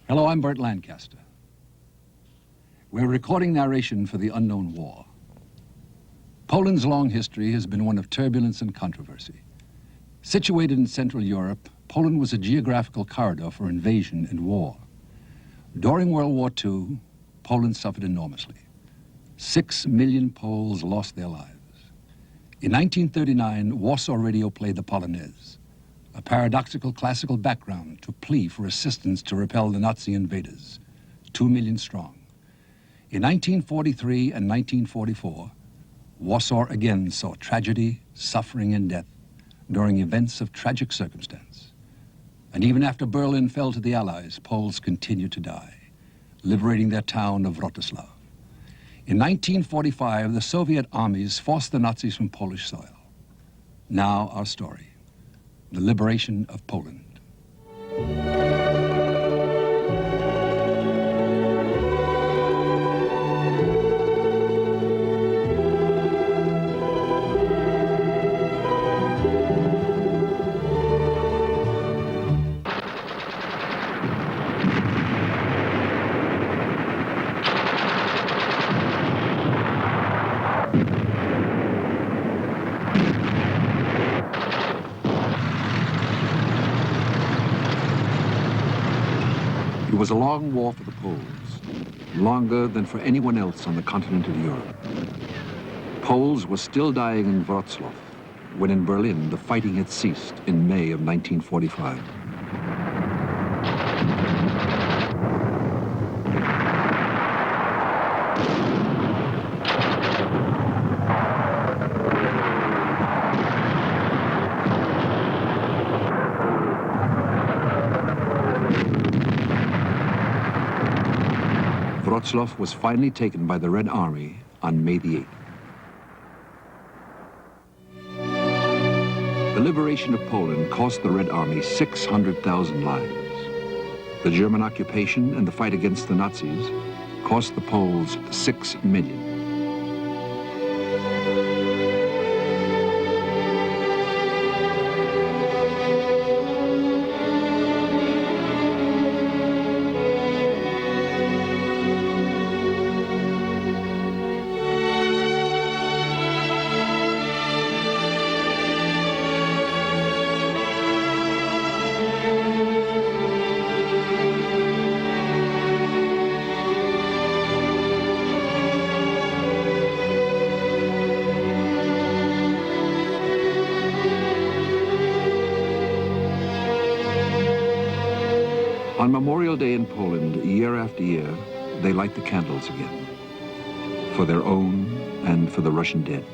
Hello, I'm Burt Lancaster. We're recording narration for the unknown war. Poland's long history has been one of turbulence and controversy. Situated in Central Europe, Poland was a geographical corridor for invasion and war. During World War II, Poland suffered enormously. 6 million Poles lost their lives. In 1939, Warsaw Radio played the Polonaise, a paradoxical classical background to plea for assistance to repel the Nazi invaders, 2 million strong. In 1943 and 1944, Warsaw again saw tragedy, suffering, and death during events of tragic circumstance. And even after Berlin fell to the Allies, Poles continued to die, liberating their town of Wrocław. In 1945, the Soviet armies forced the Nazis from Polish soil. Now our story, the liberation of Poland. It was a long war for the Poles, longer than for anyone else on the continent of Europe. Poles were still dying in Wrocław, when in Berlin the fighting had ceased in May of 1945. Wrocław was finally taken by the Red Army on May the 8th. The liberation of Poland cost the Red Army 600,000 lives. The German occupation and the fight against the Nazis cost the Poles 6 million. On Memorial Day in Poland, year after year, they light the candles again, for their own and for the Russian dead.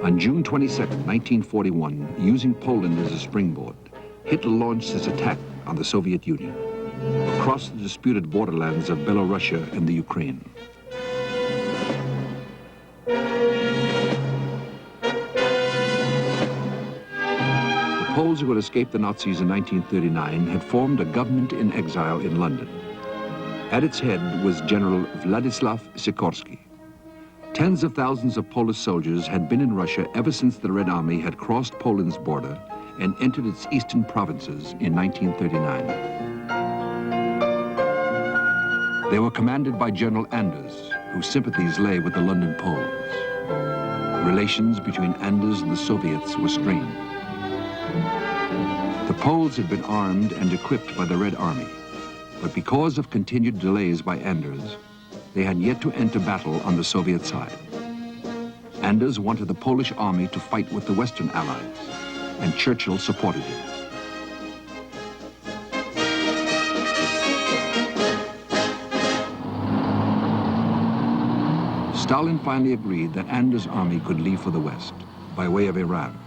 On June 22, 1941, using Poland as a springboard, Hitler launched his attack on the Soviet Union across the disputed borderlands of Belorussia and the Ukraine. The Poles who had escaped the Nazis in 1939 had formed a government in exile in London. At its head was General Władysław Sikorski. Tens of thousands of Polish soldiers had been in Russia ever since the Red Army had crossed Poland's border and entered its eastern provinces in 1939. They were commanded by General Anders, whose sympathies lay with the London Poles. Relations between Anders and the Soviets were strained. The Poles had been armed and equipped by the Red Army, but because of continued delays by Anders, they had yet to enter battle on the Soviet side. Anders wanted the Polish army to fight with the Western Allies, and Churchill supported him. Stalin finally agreed that Anders' army could leave for the West, by way of Iran.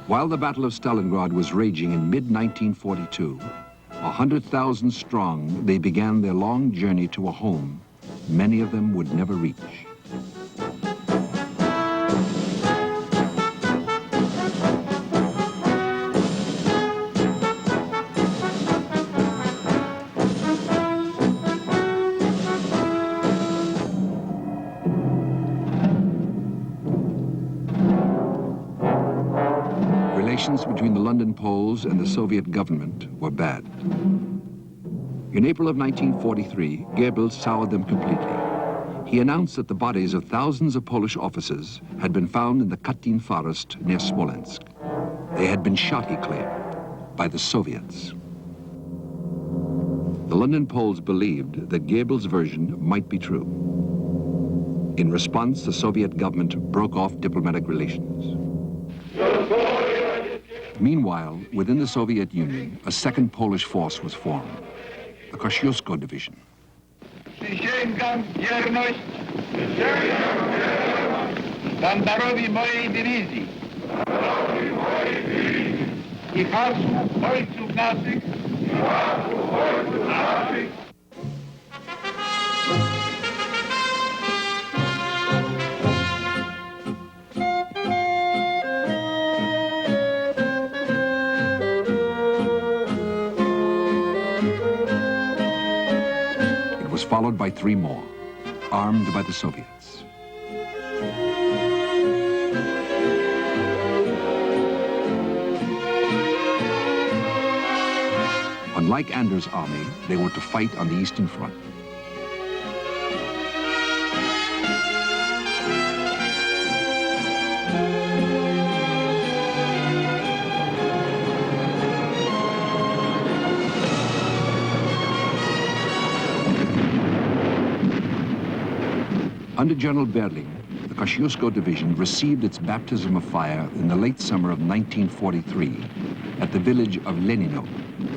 While the Battle of Stalingrad was raging in mid-1942, 100,000 strong, they began their long journey to a home many of them would never reach. relations between the London Poles and the Soviet government were bad. In April of 1943, Goebbels soured them completely. He announced that the bodies of thousands of Polish officers had been found in the Katyn forest near Smolensk. They had been shot, he claimed, by the Soviets. The London Poles believed that Goebbels' version might be true. In response, the Soviet government broke off diplomatic relations. Meanwhile, within the Soviet Union, a second Polish force was formed, the Kosciuszko Division. Przysięgam wierność sztandarowi mojej dywizji i hasłu ojców naszych. Followed by three more, armed by the Soviets. Unlike Anders' army, they were to fight on the Eastern Front. Under General Berling, the Kosciuszko Division received its baptism of fire in the late summer of 1943 at the village of Lenino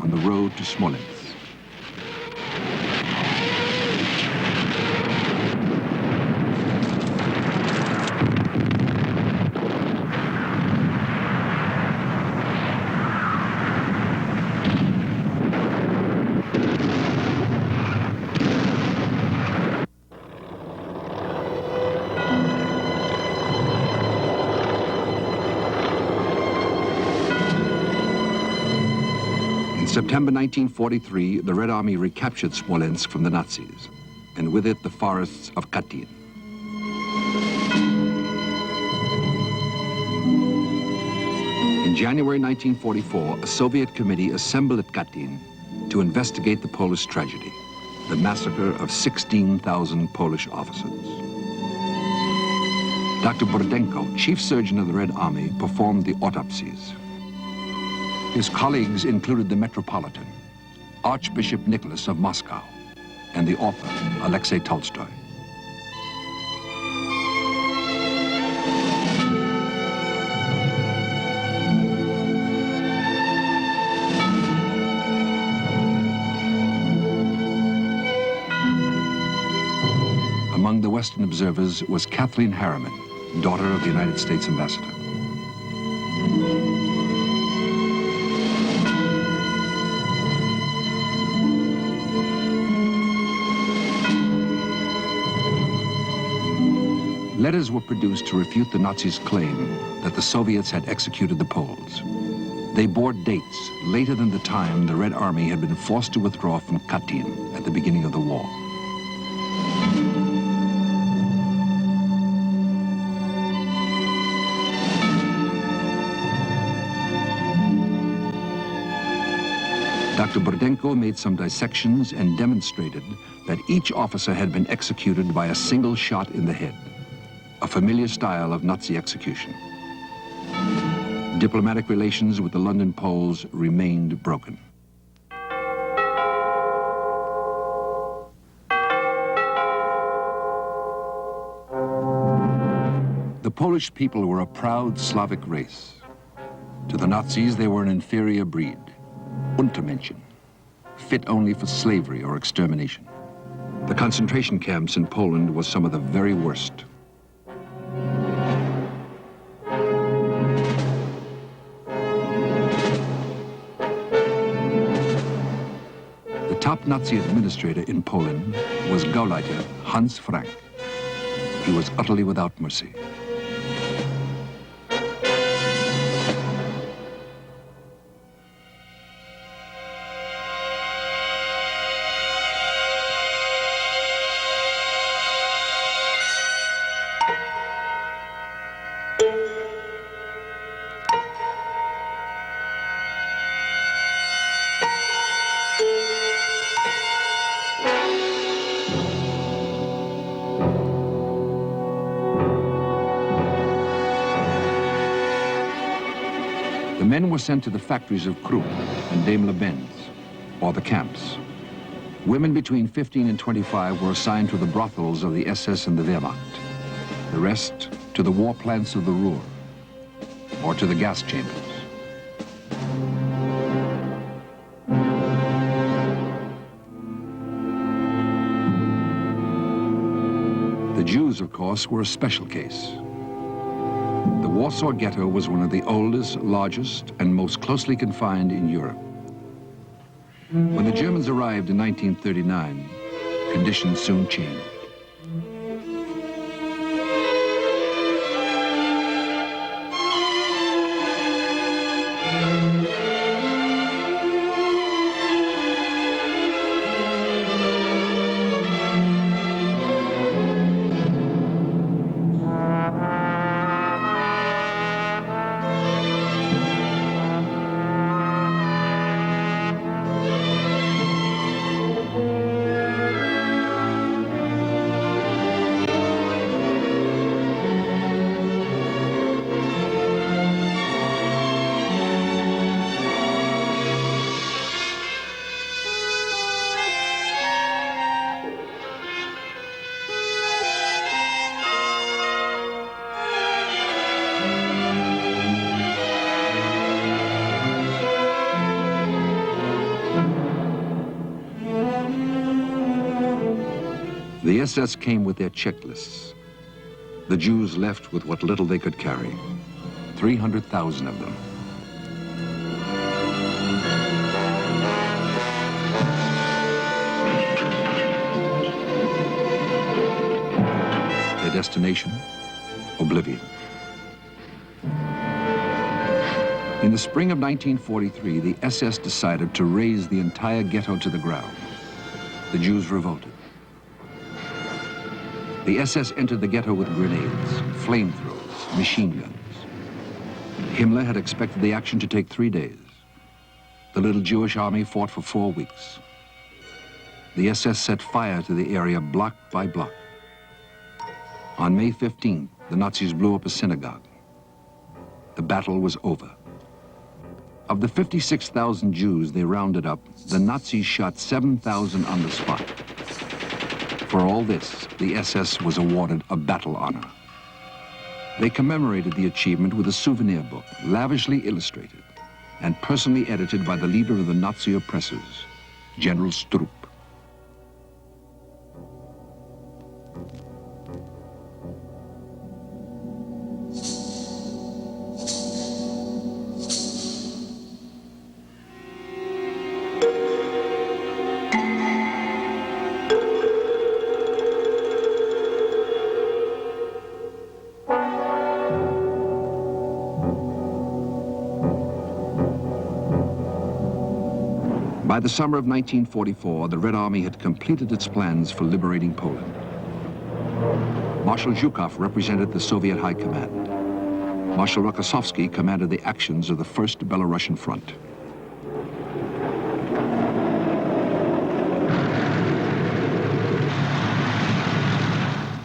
on the road to Smolensk. In September 1943, the Red Army recaptured Smolensk from the Nazis, and with it the forests of Katyn. In January 1944, a Soviet committee assembled at Katyn to investigate the Polish tragedy, the massacre of 16,000 Polish officers. Dr. Burdenko, chief surgeon of the Red Army, performed the autopsies. His colleagues included the Metropolitan, Archbishop Nicholas of Moscow, and the author, Alexei Tolstoy. Among the Western observers was Kathleen Harriman, daughter of the United States ambassador. Letters were produced to refute the Nazis' claim that the Soviets had executed the Poles. They bore dates later than the time the Red Army had been forced to withdraw from Katyn at the beginning of the war. Dr. Burdenko made some dissections and demonstrated that each officer had been executed by a single shot in the head, a familiar style of Nazi execution. Diplomatic relations with the London Poles remained broken. The Polish people were a proud Slavic race. To the Nazis, they were an inferior breed, Untermenschen, fit only for slavery or extermination. The concentration camps in Poland were some of the very worst. The top Nazi administrator in Poland was Gauleiter Hans Frank. He was utterly without mercy. Men were sent to the factories of Krupp and Daimler-Benz, or the camps. Women between 15 and 25 were assigned to the brothels of the SS and the Wehrmacht. The rest to the war plants of the Ruhr, or to the gas chambers. The Jews, of course, were a special case. The Warsaw Ghetto was one of the oldest, largest, and most closely confined in Europe. When the Germans arrived in 1939, conditions soon changed. The SS came with their checklists. The Jews left with what little they could carry, 300,000 of them. Their destination, oblivion. In the spring of 1943, the SS decided to raze the entire ghetto to the ground. The Jews revolted. The SS entered the ghetto with grenades, flamethrowers, machine guns. Himmler had expected the action to take 3 days. The little Jewish army fought for 4 weeks. The SS set fire to the area block by block. On May 15th, the Nazis blew up a synagogue. The battle was over. Of the 56,000 Jews they rounded up, the Nazis shot 7,000 on the spot. For all this, the SS was awarded a battle honor. They commemorated the achievement with a souvenir book, lavishly illustrated and personally edited by the leader of the Nazi oppressors, General Stroop. By the summer of 1944, the Red Army had completed its plans for liberating Poland. Marshal Zhukov represented the Soviet High Command. Marshal Rokossovsky commanded the actions of the First Belarusian Front.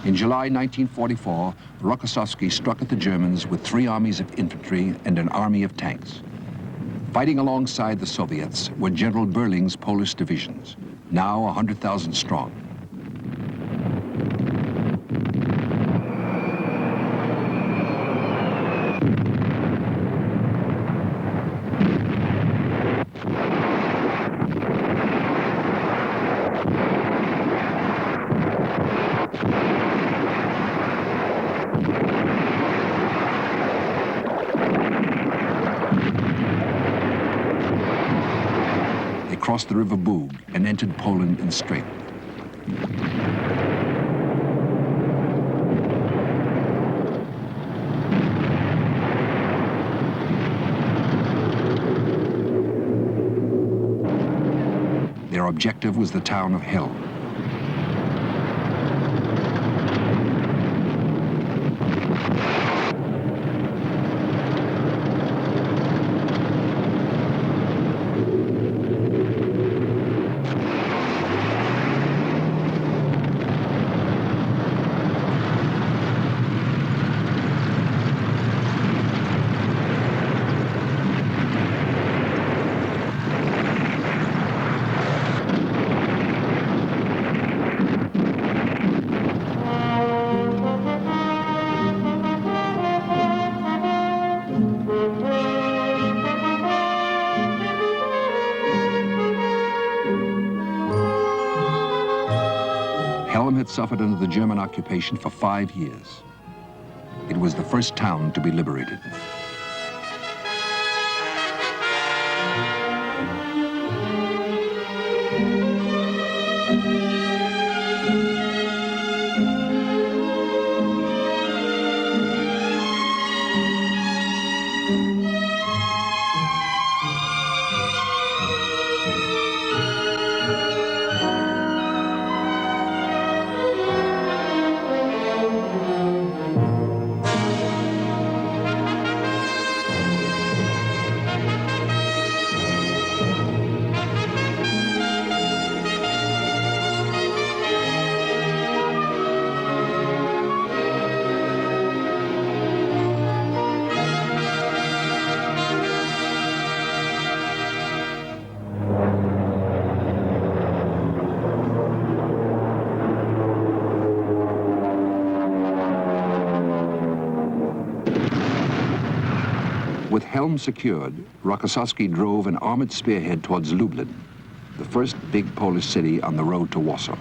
In July 1944, Rokossovsky struck at the Germans with 3 armies of infantry and an army of tanks. Fighting alongside the Soviets were General Berling's Polish divisions, now 100,000 strong. Crossed the River Bug and entered Poland in strength. Their objective was the town of Hell. Helm had suffered under the German occupation for 5 years. It was the first town to be liberated. With Helm secured, Rokossowski drove an armored spearhead towards Lublin, the first big Polish city on the road to Warsaw.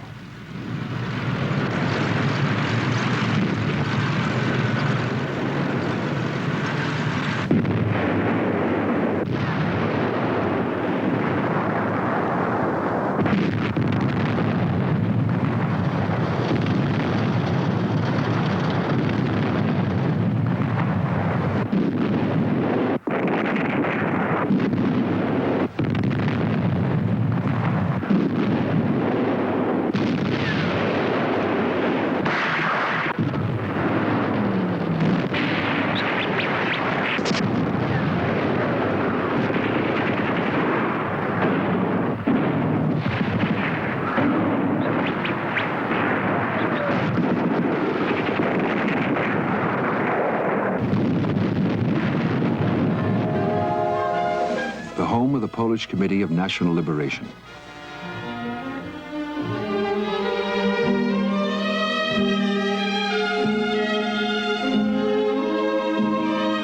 Home of the Polish Committee of National Liberation.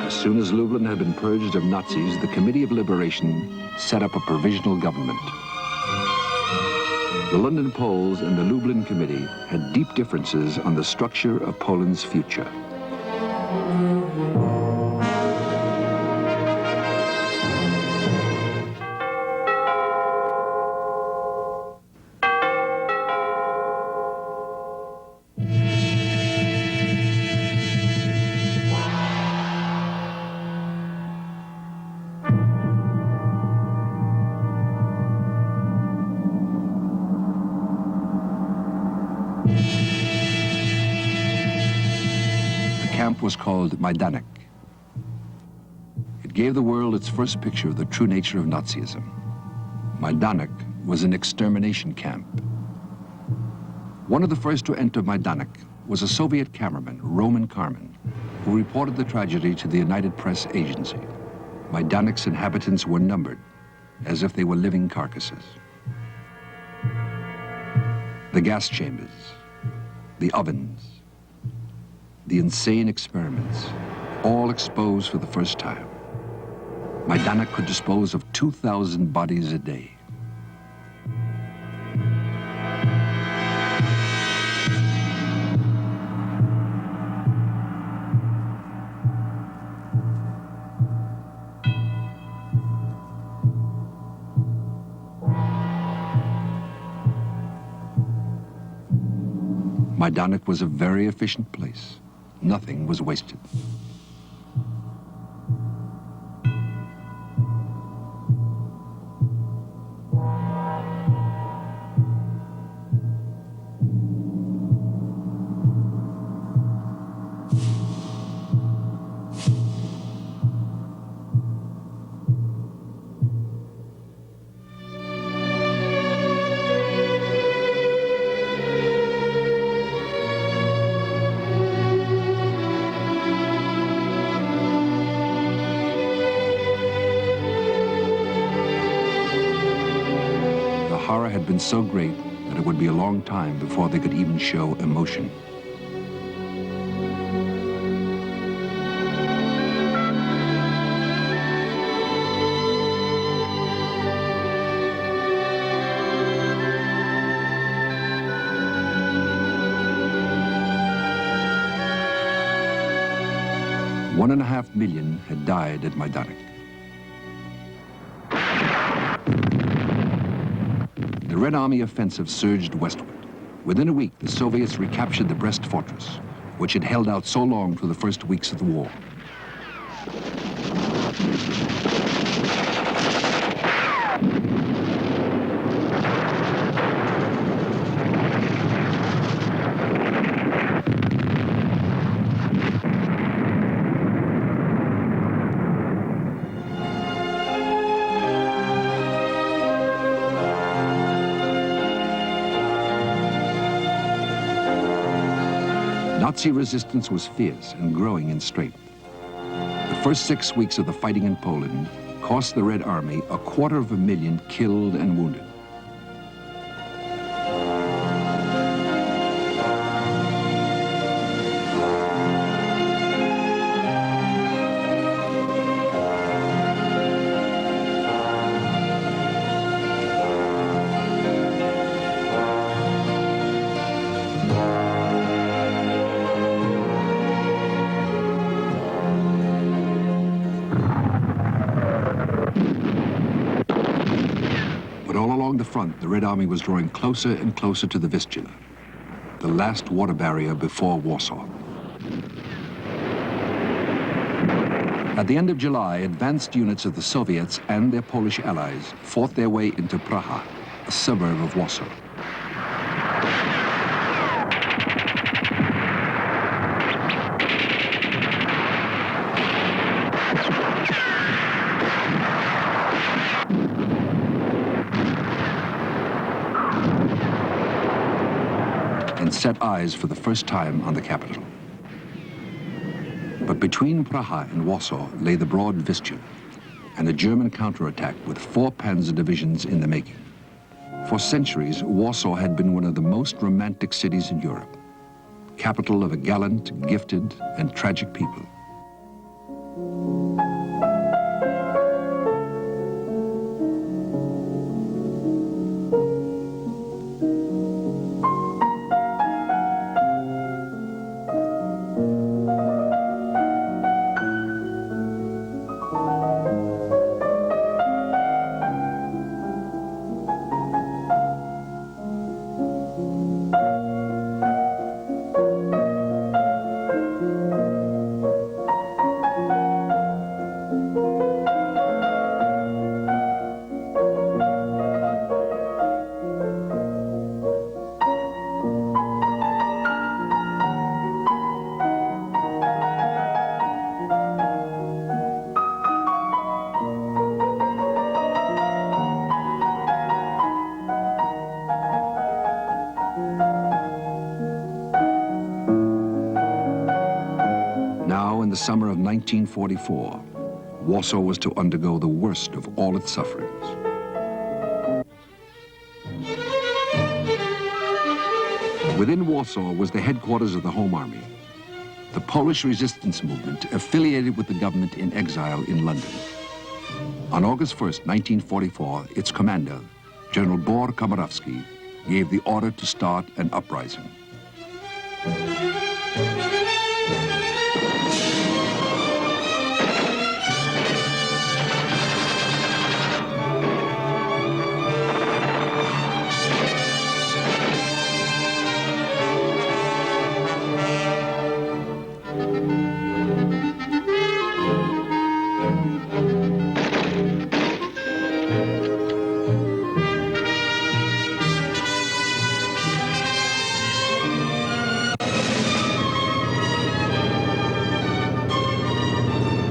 As soon as Lublin had been purged of Nazis, the Committee of Liberation set up a provisional government. The London Poles and the Lublin Committee had deep differences on the structure of Poland's future. The camp was called Majdanek. It gave the world its first picture of the true nature of Nazism. Majdanek was an extermination camp. One of the first to enter Majdanek was a Soviet cameraman, Roman Karman, who reported the tragedy to the United Press Agency. Majdanek's inhabitants were numbered, as if they were living carcasses. The gas chambers, the ovens, the insane experiments, all exposed for the first time. Majdanek could dispose of 2,000 bodies a day. Majdanek was a very efficient place. Nothing was wasted. The horror had been so great that it would be a long time before they could even show emotion. 1.5 million had died at Majdanek. The Red Army offensive surged westward. Within a week, the Soviets recaptured the Brest fortress, which had held out so long through the first weeks of the war. Nazi resistance was fierce and growing in strength. The first 6 weeks of the fighting in Poland cost the Red Army 250,000 killed and wounded. The Red Army was drawing closer and closer to the Vistula, the last water barrier before Warsaw. At the end of July, advanced units of the Soviets and their Polish allies fought their way into Praha, a suburb of Warsaw. And set eyes for the first time on the capital. But between Praha and Warsaw lay the broad Vistula and a German counterattack with 4 panzer divisions in the making. For centuries, Warsaw had been one of the most romantic cities in Europe, capital of a gallant, gifted, and tragic people. In the summer of 1944, Warsaw was to undergo the worst of all its sufferings. Within Warsaw was the headquarters of the Home Army, the Polish resistance movement affiliated with the government in exile in London. On August 1st, 1944, its commander, General Bor Komorowski, gave the order to start an uprising.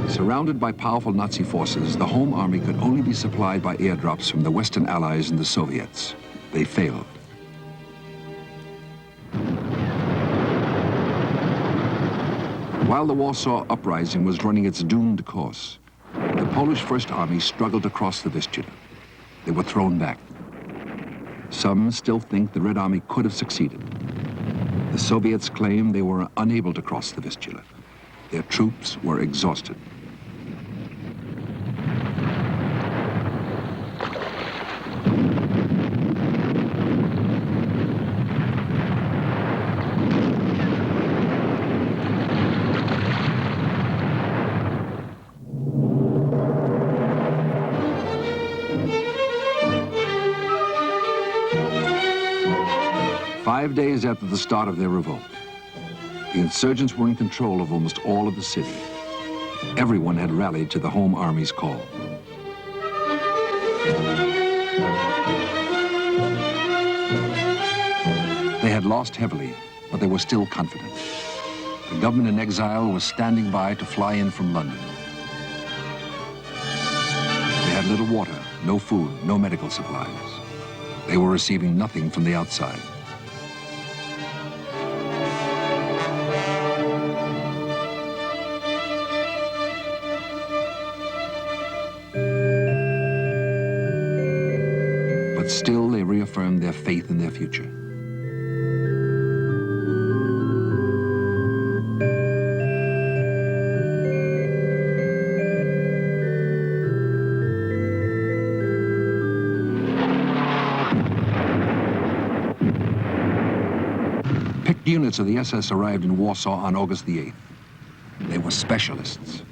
Surrounded by powerful Nazi forces, the Home Army could only be supplied by airdrops from the Western Allies and the Soviets. They failed. While the Warsaw Uprising was running its doomed course, the Polish First Army struggled to cross the Vistula. They were thrown back. Some still think the Red Army could have succeeded. The Soviets claim they were unable to cross the Vistula. Their troops were exhausted. 5 days after the start of their revolt, the insurgents were in control of almost all of the city. Everyone had rallied to the Home Army's call. They had lost heavily, but they were still confident. The government in exile was standing by to fly in from London. They had little water, no food, no medical supplies. They were receiving nothing from the outside. But still, they reaffirmed their faith in their future. Picked units of the SS arrived in Warsaw on August the 8th. They were specialists.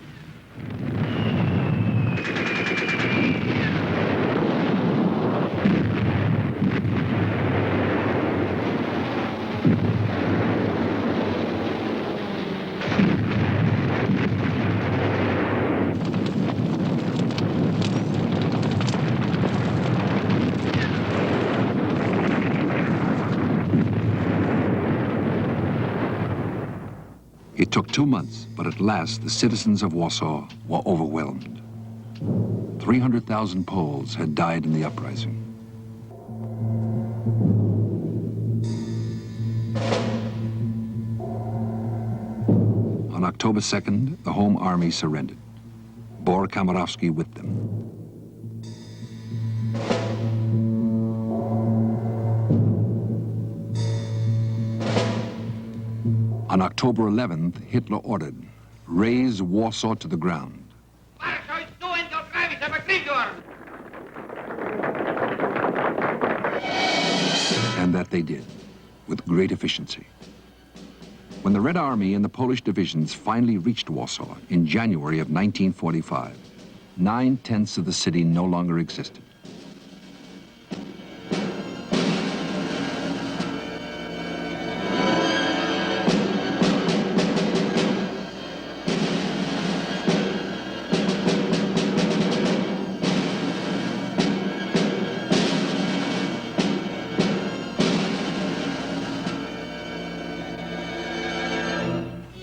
It took 2 months, but at last the citizens of Warsaw were overwhelmed. 300,000 Poles had died in the uprising. On October 2nd, the Home Army surrendered, Bor Komorowski with them. On October 11th, Hitler ordered, raze Warsaw to the ground. And that they did, with great efficiency. When the Red Army and the Polish divisions finally reached Warsaw in January of 1945, 9/10 of the city no longer existed.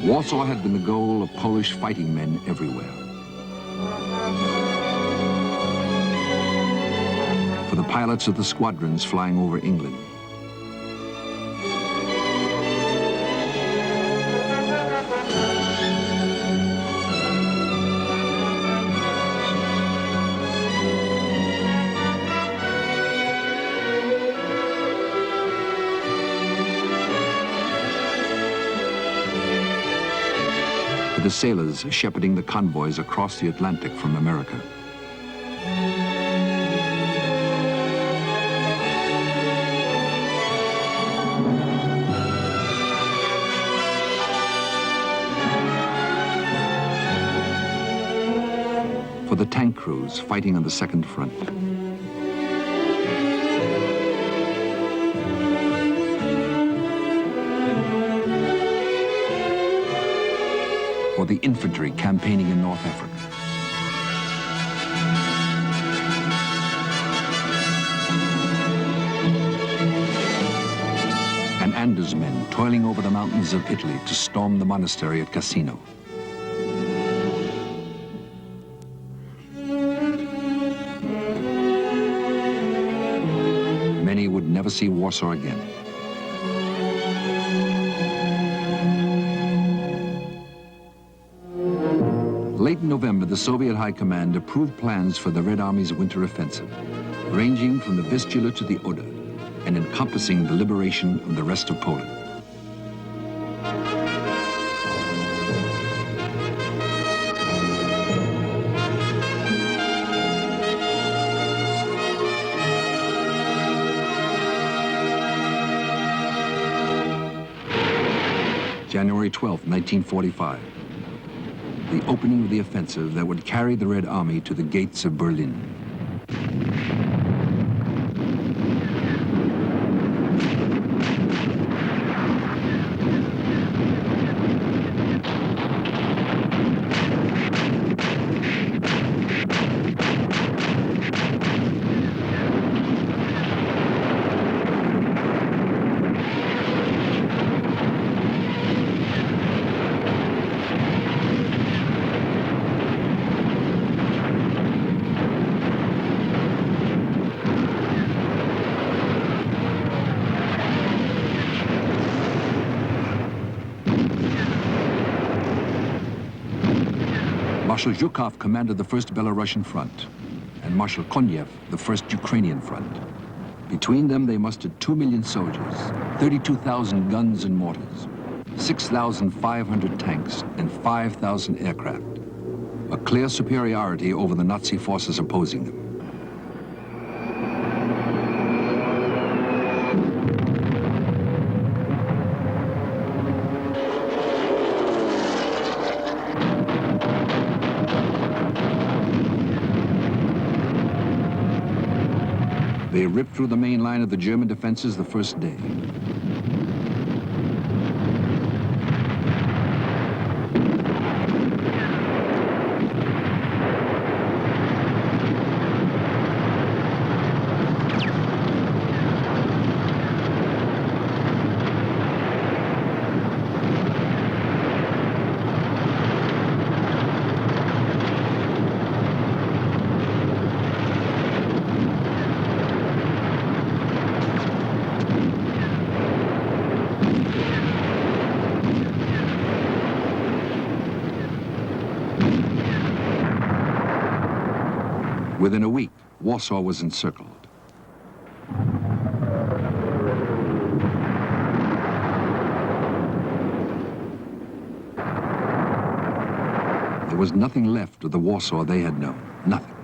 Warsaw had been the goal of Polish fighting men everywhere. For the pilots of the squadrons flying over England. For the sailors shepherding the convoys across the Atlantic from America. For the tank crews fighting on the second front. For the infantry campaigning in North Africa. And Anders men toiling over the mountains of Italy to storm the monastery at Cassino. Many would never see Warsaw again. Late in November, the Soviet High Command approved plans for the Red Army's winter offensive, ranging from the Vistula to the Oder, and encompassing the liberation of the rest of Poland. January 12, 1945. The opening of the offensive that would carry the Red Army to the gates of Berlin. Marshal Zhukov commanded the 1st Belarusian Front, and Marshal Konyev the 1st Ukrainian Front. Between them, they mustered 2 million soldiers, 32,000 guns and mortars, 6,500 tanks, and 5,000 aircraft. A clear superiority over the Nazi forces opposing them. They ripped through the main line of the German defenses the first day. Within a week, Warsaw was encircled. There was nothing left of the Warsaw they had known, nothing.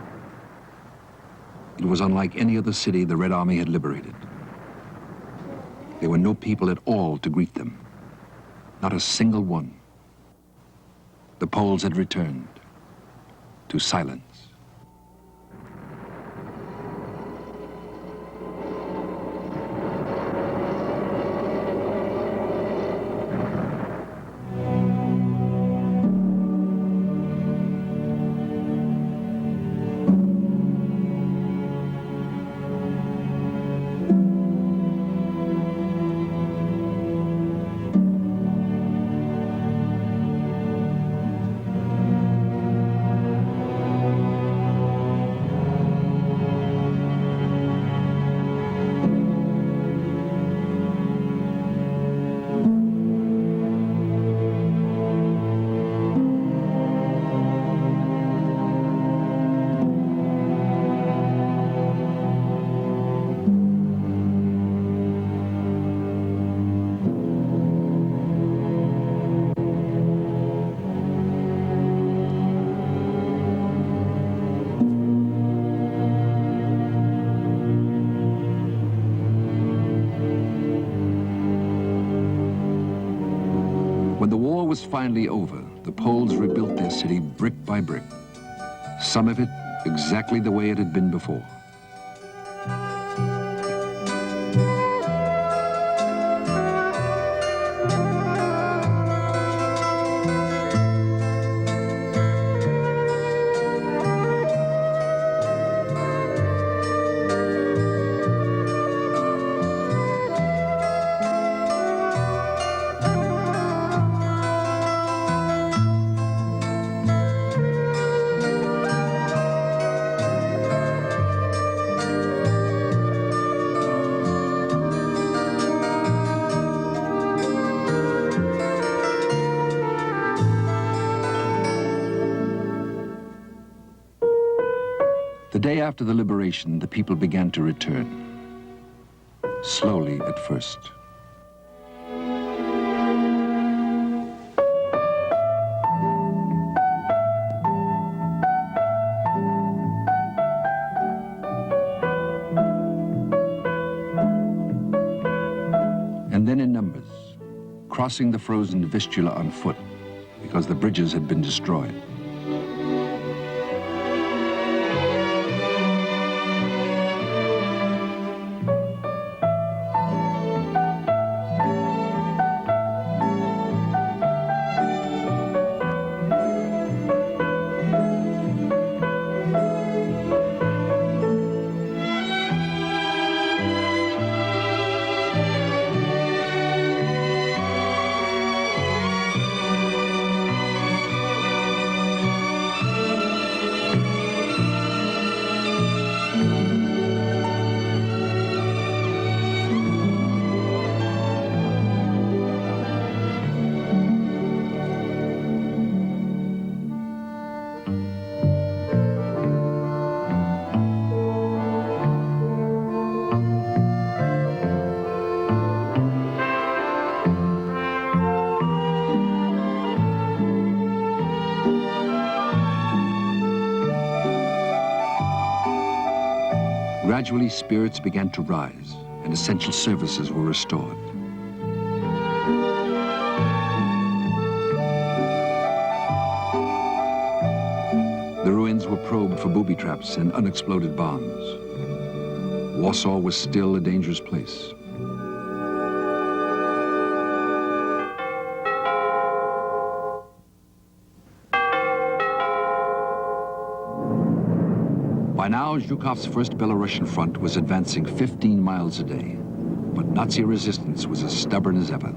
It was unlike any other city the Red Army had liberated. There were no people at all to greet them, not a single one. The Poles had returned to silence. When the war was finally over, the Poles rebuilt their city brick by brick, some of it exactly the way it had been before. The day after the liberation, the people began to return. Slowly at first. And then in numbers, crossing the frozen Vistula on foot because the bridges had been destroyed. Gradually, spirits began to rise, and essential services were restored. The ruins were probed for booby traps and unexploded bombs. Warsaw was still a dangerous place. By now, Zhukov's First Belarusian Front was advancing 15 miles a day, but Nazi resistance was as stubborn as ever.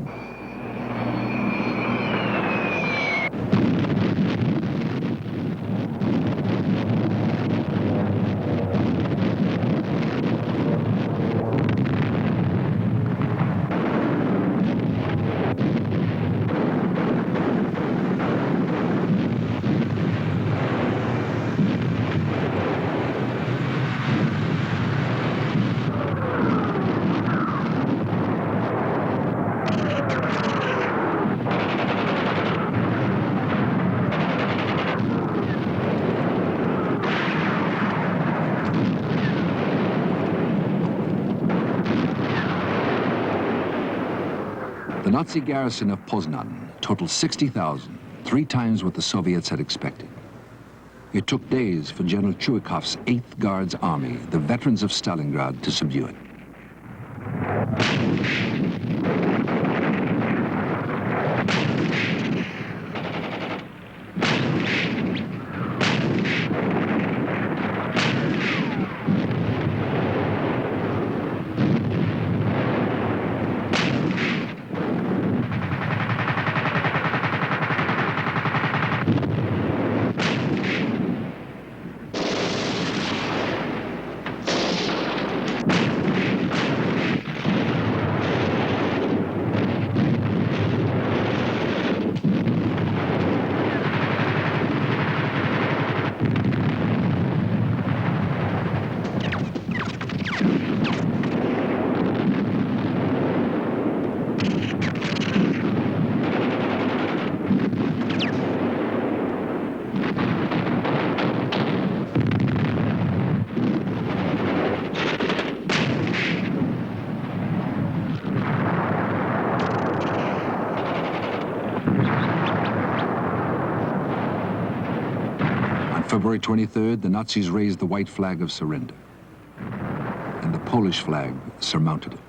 The Nazi garrison of Poznan totaled 60,000, 3 times what the Soviets had expected. It took days for General Chuikov's 8th Guards Army, the veterans of Stalingrad, to subdue it. February 23rd, the Nazis raised the white flag of surrender, and the Polish flag surmounted it.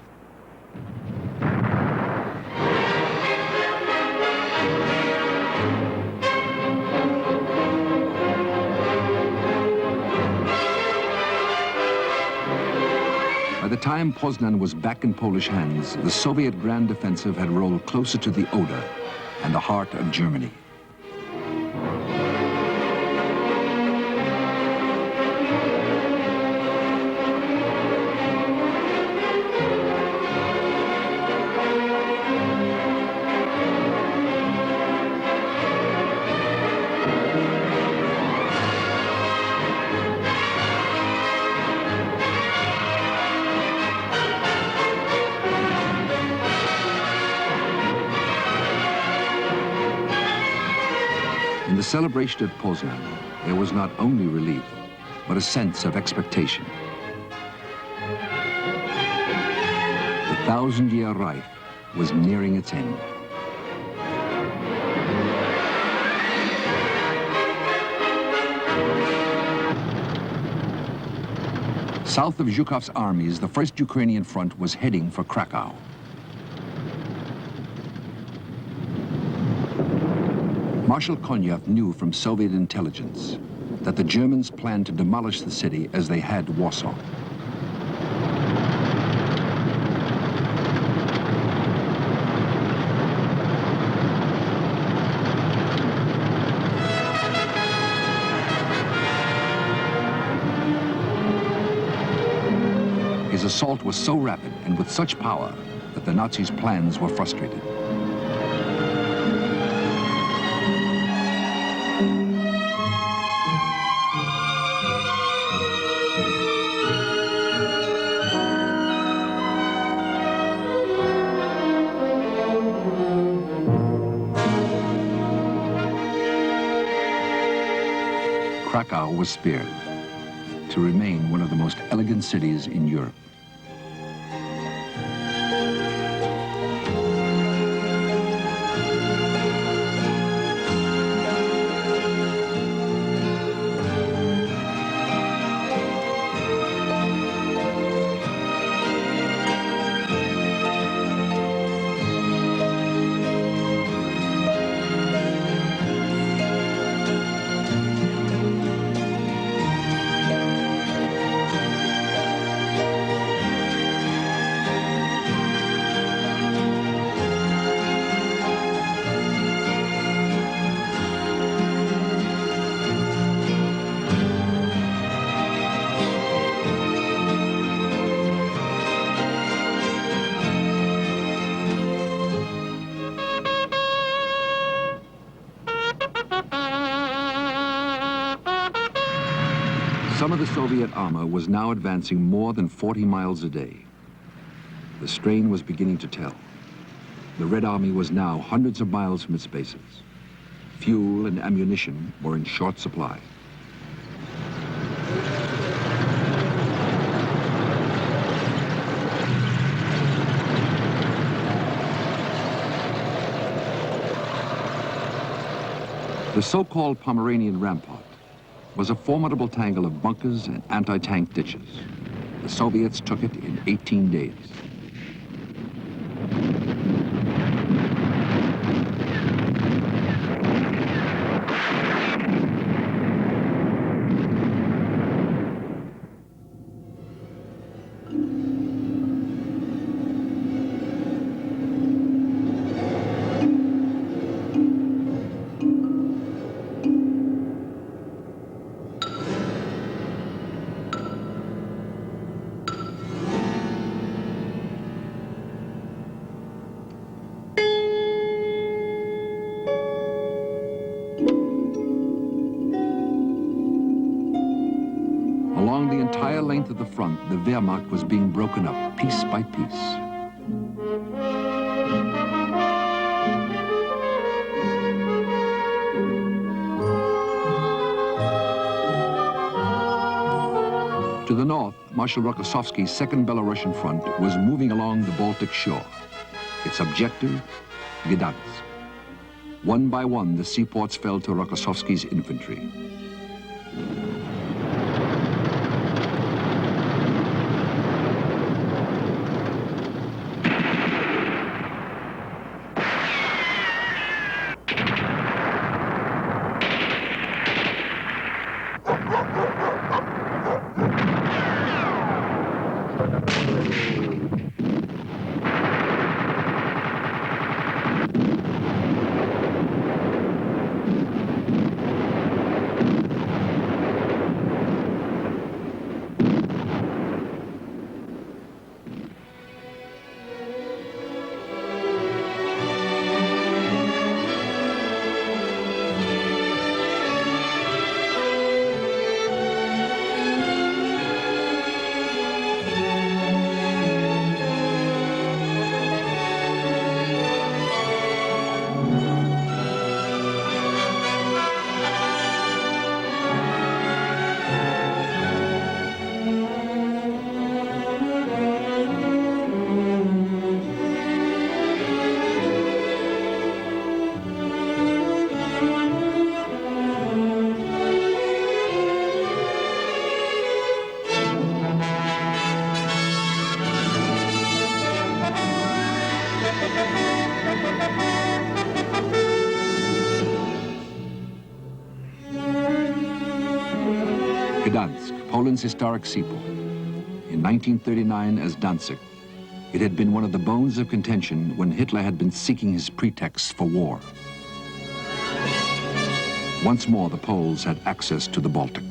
By the time Poznan was back in Polish hands, the Soviet grand offensive had rolled closer to the Oder and the heart of Germany. In the celebration at Poznan, there was not only relief, but a sense of expectation. The 1,000-year Reich was nearing its end. South of Zhukov's armies, the First Ukrainian Front was heading for Krakow. Marshal Konyev knew from Soviet intelligence that the Germans planned to demolish the city as they had Warsaw. His assault was so rapid and with such power that the Nazis' plans were frustrated. Krakow was spared. To to remain one of the most elegant cities in Europe. Some of the Soviet armor was now advancing more than 40 miles a day. The strain was beginning to tell. The Red Army was now hundreds of miles from its bases. Fuel and ammunition were in short supply. The so-called Pomeranian Rampart was a formidable tangle of bunkers and anti-tank ditches. The Soviets took it in 18 days. Along the entire length of the front, the Wehrmacht was being broken up piece by piece. To the north, Marshal Rokossovsky's Second Belarusian Front was moving along the Baltic shore. Its objective, Gdansk. One by one, the seaports fell to Rokossovsky's infantry. Gdansk, Poland's historic seaport. In 1939 as Danzig, it had been one of the bones of contention when Hitler had been seeking his pretext for war. Once more, the Poles had access to the Baltic.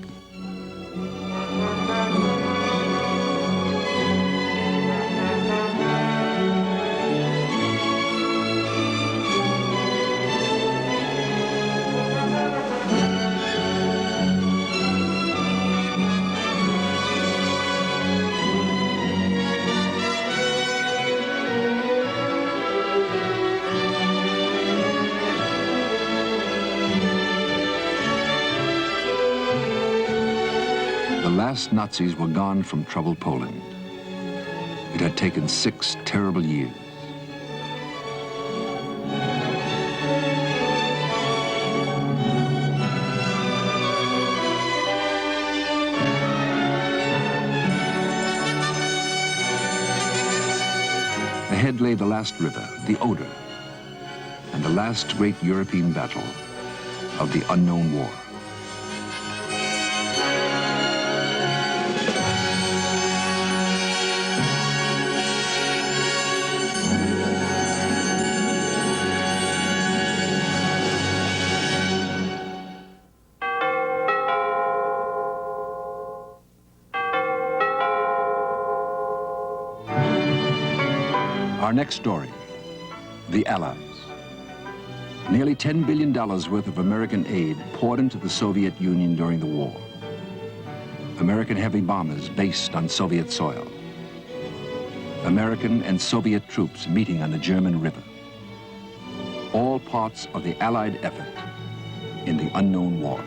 last Nazis were gone from troubled Poland. It had taken 6 terrible years. Ahead lay the last river, the Oder, and the last great European battle of the unknown war. Our next story, the Allies. Nearly $10 billion worth of American aid poured into the Soviet Union during the war. American heavy bombers based on Soviet soil. American and Soviet troops meeting on the German River. All parts of the Allied effort in the unknown war.